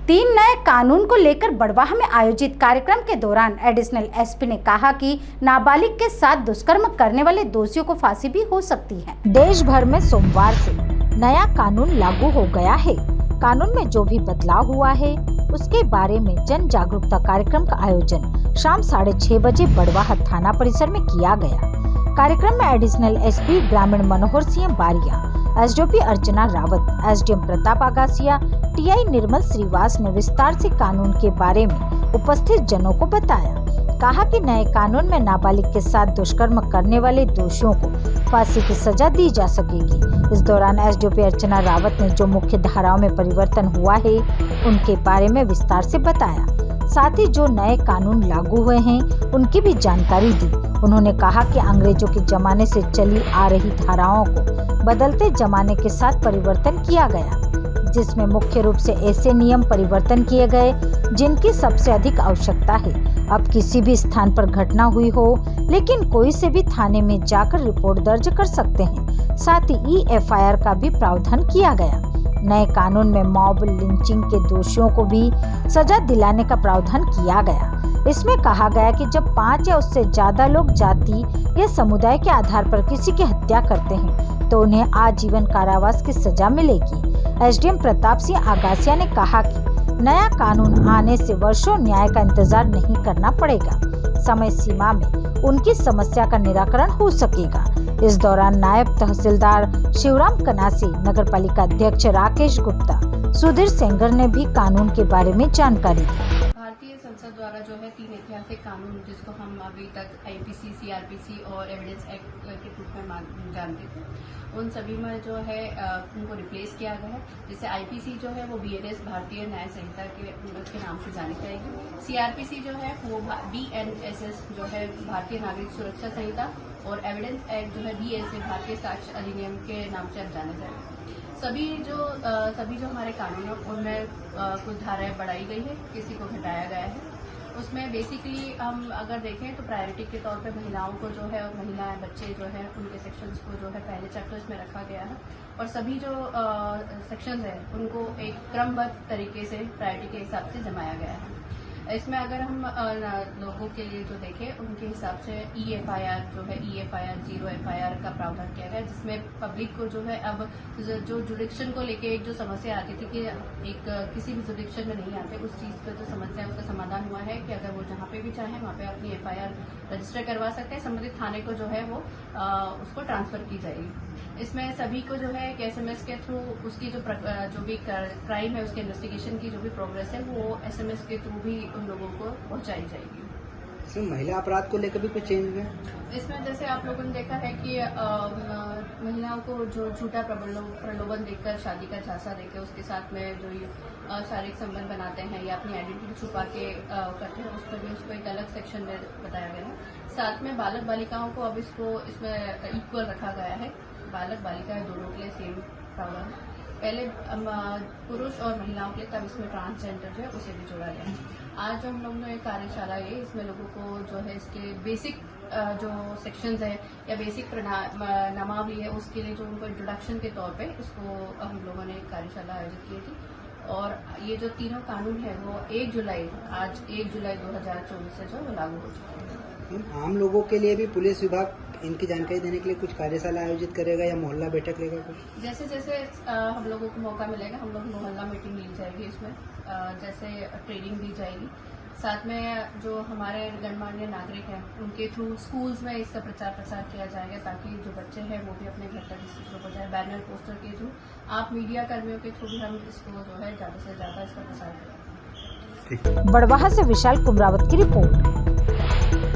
3 नए कानून को लेकर बड़वाह में आयोजित कार्यक्रम के दौरान एडिशनल एसपी ने कहा कि नाबालिग के साथ दुष्कर्म करने वाले दोषियों को फांसी भी हो सकती है। देश भर में सोमवार से नया कानून लागू हो गया है। कानून में जो भी बदलाव हुआ है उसके बारे में जन जागरूकता कार्यक्रम का आयोजन शाम 6:30 बजे बड़वाह थाना परिसर में किया गया। कार्यक्रम में एडिशनल एसपी ग्रामीण मनोहर सिंह बारिया, एसडीओपी अर्चना रावत, एसडीएम प्रताप आगासिया, टीआई निर्मल श्रीवास ने विस्तार से कानून के बारे में उपस्थित जनों को बताया। कहा कि नए कानून में नाबालिग के साथ दुष्कर्म करने वाले दोषियों को फांसी की सजा दी जा सकेगी। इस दौरान एसडीओपी अर्चना रावत ने जो मुख्य धाराओं में परिवर्तन हुआ है उनके बारे में विस्तार से बताया। साथ ही जो नए कानून लागू हुए हैं उनकी भी जानकारी दी। उन्होंने कहा कि अंग्रेजों के जमाने से चली आ रही धाराओं को बदलते जमाने के साथ परिवर्तन किया गया, जिसमें मुख्य रूप से ऐसे नियम परिवर्तन किए गए जिनकी सबसे अधिक आवश्यकता है। अब किसी भी स्थान पर घटना हुई हो लेकिन कोई से भी थाने में जाकर रिपोर्ट दर्ज कर सकते हैं। साथ ही EFIR का भी प्रावधान किया गया। नए कानून में मॉब लिंचिंग के दोषियों को भी सजा दिलाने का प्रावधान किया गया। इसमें कहा गया कि जब 5 या उससे ज्यादा लोग जाति या समुदाय के आधार पर किसी की हत्या करते हैं तो उन्हें आजीवन कारावास की सजा मिलेगी। एसडीएम प्रताप सिंह आगासिया ने कहा कि नया कानून आने से वर्षों न्याय का इंतजार नहीं करना पड़ेगा। समय सीमा में उनकी समस्या का निराकरण हो सकेगा। इस दौरान नायब तहसीलदार शिवराम कनासी, नगर पालिका अध्यक्ष राकेश गुप्ता, सुधीर सेंगर ने भी कानून के बारे में जानकारी दी। भारतीय संसद द्वारा जो है 3 ऐतिहासिक कानून, जिसको हम अभी तक IPC, CRPC और एविडेंस एक्ट के रूप में जानते थे, उन सभी में जो है उनको रिप्लेस किया गया है। जैसे IPC जो है वो BNS भारतीय न्याय संहिता के नाम से जानी जाएगी। CRPC जो है वो BNSS जो है भारतीय नागरिक सुरक्षा संहिता, और एविडेंस एक्ट जो है BSA भारतीय साक्ष्य अधिनियम के नाम से अब जाने जाएगा। सभी जो हमारे कानून है उनमें कुछ धाराएं बढ़ाई गई है, किसी को घटाया गया है। उसमें बेसिकली हम अगर देखें तो प्रायोरिटी के तौर पे महिलाओं को जो है, और महिलाएं बच्चे जो है उनके सेक्शंस को जो है पहले चैप्टर्स में रखा गया है, और सभी जो सेक्शंस है उनको एक क्रमबद्ध तरीके से प्रायोरिटी के हिसाब से जमाया गया है। इसमें अगर हम लोगों के लिए जो देखें उनके हिसाब से EFIR जो है EFIR 0 FIR का प्रावधान किया गया है, जिसमें पब्लिक को जो है अब जो जुडिक्शन को लेके एक जो समस्या आती थी कि एक किसी भी जुडिक्शन में नहीं आते, उस चीज का जो समस्या है उसका समाधान हुआ है कि अगर वो जहाँ पे भी चाहे वहाँ पे अपनी FIR रजिस्टर करवा सकते हैं। संबंधित थाने को जो है वो उसको ट्रांसफर की जाएगी। इसमें सभी को जो है एक SMS के थ्रू उसकी जो भी क्राइम है उसके इन्वेस्टिगेशन की जो भी प्रोग्रेस है वो SMS के थ्रू भी उन लोगों को पहुंचाई जाएगी। इसमें महिला अपराध को लेकर भी कुछ चेंज हुआ? इसमें जैसे आप लोगों ने देखा है कि महिलाओं को जो झूठा प्रलोभन देकर, शादी का झांसा देकर उसके साथ में जो शारीरिक संबंध बनाते हैं या अपनी आइडेंटिटी छुपा के करते हैं, उस पर भी उसको एक अलग सेक्शन में बताया गया है। साथ में बालक बालिकाओं को अब इसमें इक्वल रखा गया है। बालक बालिकाएं दोनों के लिए सेम प्रावधान, पहले पुरुष और महिलाओं के लिए, तब इसमें ट्रांसजेंडर जो है उसे भी जोड़ा गया है। आज जो हम लोग ने कार्यशाला है इसमें लोगों को जो है इसके बेसिक जो सेक्शंस है या बेसिक नामावली है उसके लिए जो उनको इंट्रोडक्शन के तौर पे उसको हम लोगों ने एक कार्यशाला आयोजित की थी। और ये जो तीनों कानून है वो 1 जुलाई 2024 से जो लागू हो चुके हैं। आम लोगों के लिए भी पुलिस विभाग इनकी जानकारी देने के लिए कुछ कार्यशाला आयोजित करेगा या मोहल्ला बैठक लेगा कुछ? जैसे जैसे हम लोगों को मौका मिलेगा हम लोग मोहल्ला मीटिंग ली जाएगी, इसमें जैसे ट्रेनिंग दी जाएगी। साथ में जो हमारे गणमान्य नागरिक हैं उनके थ्रू स्कूल्स में इसका प्रचार प्रसार किया जाएगा, ताकि जो बच्चे हैं वो भी अपने घर तक इस चीज़ों को जाए। बैनर पोस्टर के थ्रू, आप मीडिया कर्मियों के थ्रू भी हम इसको जो है ज़्यादा से ज़्यादा इसका प्रसार करें। बड़वाह से विशाल कुमरावत की रिपोर्ट।